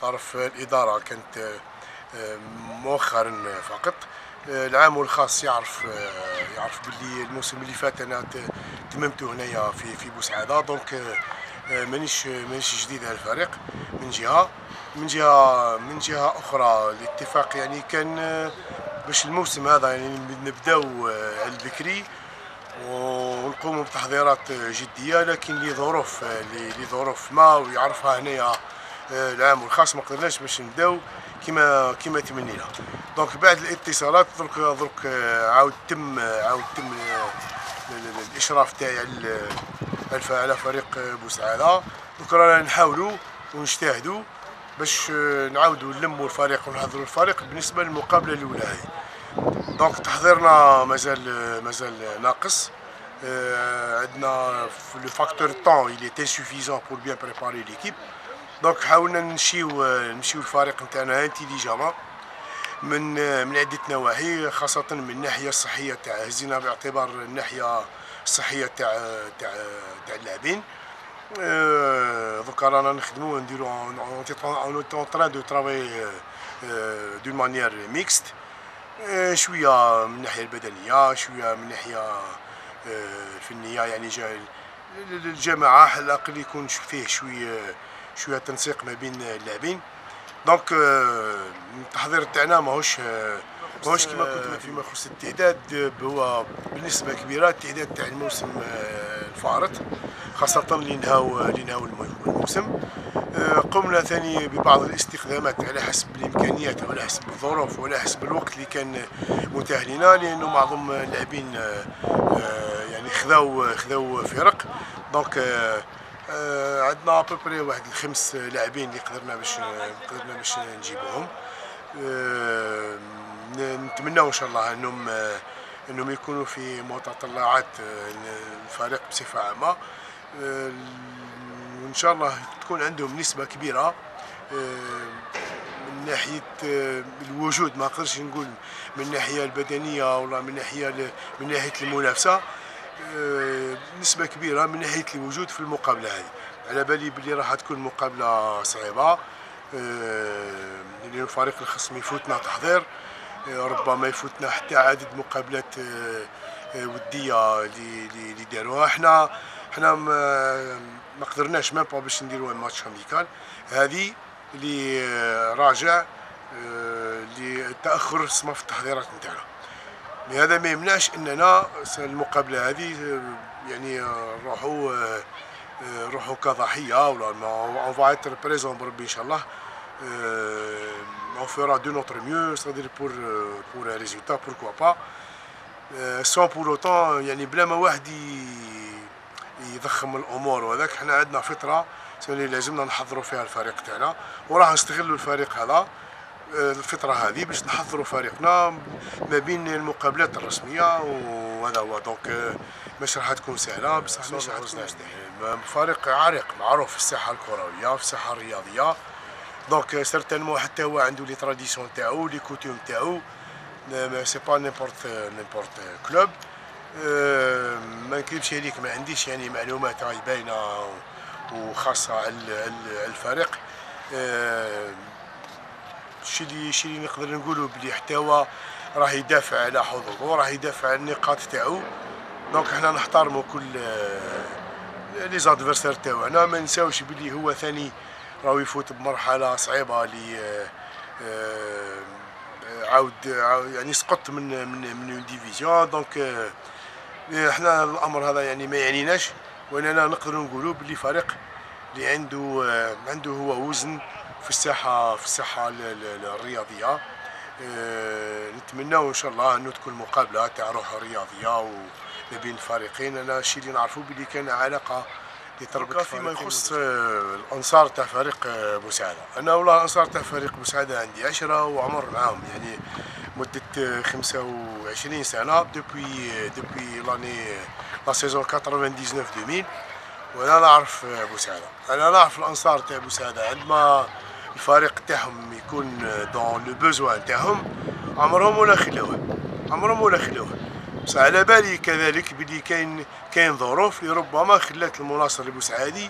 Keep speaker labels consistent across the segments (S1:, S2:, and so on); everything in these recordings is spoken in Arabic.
S1: تعرف الإدارة كانت مؤخرا فقط. العامل الخاص يعرف باللي الموسم اللي فات انا تممته هنايا في بوسعاده. دونك مانيش جديد على الفريق من جهه. من جهه اخرى الاتفاق يعني كان باش الموسم هذا يعني نبداو على البكري ونقوموا بتحضيرات جديه، لكن لظروف ما ويعرفها هنايا العام الخاص ما قدرناش باش نبداو كما تمنينا. دونك بعد الاتصالات درك عاود تم الاشراف تاعي على فريق بوسعاده. دونك رانا نحاولوا ونجتهدوا باش نعاودوا نلموا الفريق ونحضروا الفريق بالنسبه للمقابله الاولى هذه. دونك تحضيرنا مازال ناقص. عندنا لو فاكتور طون il est insuffisant pour bien préparer l'équipe. دونك حاولنا نمشيو الفريق نتاعنا انتيليجامون من عده نواحي، خاصه من الناحيه الصحيه تاع هزينا باعتبار الناحيه الصحيه تاع اللاعبين. دوكا رانا نخدمو نديرو اون تران دو ترافاي دون مانيير ميكست، شويه من الناحيه البدنيه شويه من الناحيه الفنيه، يعني الجماعه على الاقل يكون فيه شويه تنسيق ما بين اللاعبين. دونك التحضير تاعنا ماهوش كما كنت فيما يخص التعداد، هو بنسبه كبيره التعداد تاع الموسم الفارط، خاصه اللي نهاو الموسم. قمنا ثاني ببعض الاستخدامات على حسب الامكانيات وعلى حسب الظروف وعلى حسب الوقت اللي كان متاح لنا، لانه معظم اللاعبين يعني خذاو فرق. دونك عندنا ابوبري واحد الخمس لاعبين اللي قدرنا باش نجيبوهم. نتمناو ان شاء الله انهم يكونوا في متطلعات الفريق بصفه عامه، وان شاء الله تكون عندهم نسبه كبيره من ناحيه الوجود، ما نقدرش نقول من الناحيه البدنيه ولا من ناحيه المنافسه، نسبه كبيره من ناحيه الوجود في المقابله هذه. على بالي بلي راح تكون مقابله صعيبه، لأن الفريق الخصم يفوتنا تحضير، ربما يفوتنا حتى عدد مقابلات وديه اللي داروها. حنا ما قدرناش ميم با باش نديروا ماتش اميكال هذه اللي راجع لتاخر السما في التحضيرات نتاعنا. لهذا ما يمنعش اننا المقابله هذه يعني نروحوا كضحيه ولا اون فا ايتر بريزون بربي ان شاء الله. on fera de notre mieux, c'est-à-dire pour un résultat, pourquoi pas, sans pour autant يعني بلا ما واحد يضخم الامور. وهذاك حنا عندنا فتره اللي لازمنا نحضروا فيها الفريق تاعنا، وراح نستغلوا الفريق هذا الفتره هذه باش نحضروا فريقنا ما بين المقابلات الرسميه، وهذا هو. دونك مش راح تكون سهله، بصح مش راح تكون فريق عريق معروف في الساحه الكرويه في الساحه الرياضيه. دونك سيرتينمون حتى هو عنده لي تراديسيون تاعو لي كوتيوم تاعو، سي با نيمبورت كلوب. ما نكذبش عليك، ما عنديش يعني معلومات راهي باينه وخاصه على الفريق. الشيء اللي نقدر نقوله بلي حتى هو راه يدافع على حظوظه، راه يدافع على النقاط تاعو. دونك حنا نحترموا كل لي زادفيرسير تاعنا، ما نساوش بلي هو ثاني راهو يفوت بمرحله صعيبه اللي عاود يعني سقط من ديفيزيون. دونك احنا الامر هذا يعني ما يعنيناش، واننا نقدر نقولوا بلي فريق اللي عنده هو وزن في الساحه الرياضيه. نتمناو ان شاء الله انه تكون مقابله تاع روح رياضيه وما بين الفريقين. انا الشيء اللي نعرفوا بلي كان علاقه تربط فيما يخص الانصار تاع فريق بوسعاده. انا والله الانصار تاع فريق بوسعاده عندي 10 وعمر معاهم يعني مده 25 سنه دوبوي لاني لا سيزون 99 2000. وانا نعرف بوسعاده، انا نعرف الانصار تاع بوسعاده عندما الفريق تاعهم يكون دون لو بوزوان تاعهم عمرهم ولا خلوه. بس على بالي كذلك بلي كاين ظروف اللي ربما خلات المناصر البوسعادي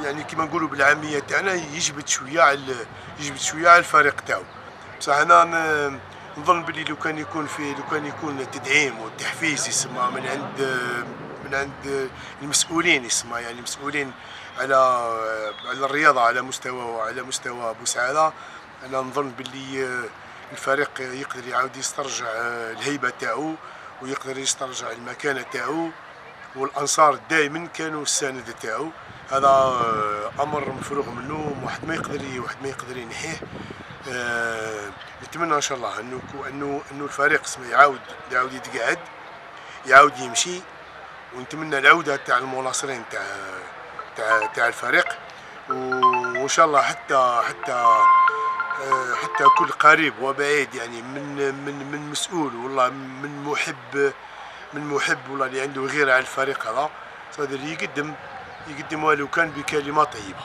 S1: يعني كيما نقولوا بالعاميه تاعنا يجبد شويه على الفريق تاعو. بصح انا نظن بلي لو كان يكون تدعيم وتحفيز يسمى من عند المسؤولين، يسمى يعني المسؤولين على الرياضه على مستوى بوسعاده. انا نظن باللي الفريق يقدر يعاود يسترجع الهيبه تاعو، ويقدر يسترجع المكانه تاعو، والانصار دائما كانوا السند تاعو. هذا امر مفروغ منه، واحد ما يقدر ينحيه. نتمنى ان شاء الله انه الفريق يعاود يتقاعد، يعاود يمشي، ونتمنى العوده تاع المناصرين تاع الفريق. وان شاء الله حتى كل قريب وبعيد، يعني من مسؤول والله، من محب والله اللي عنده غيره على الفريق هذا، يقدم ولو كان بكلمه طيبه.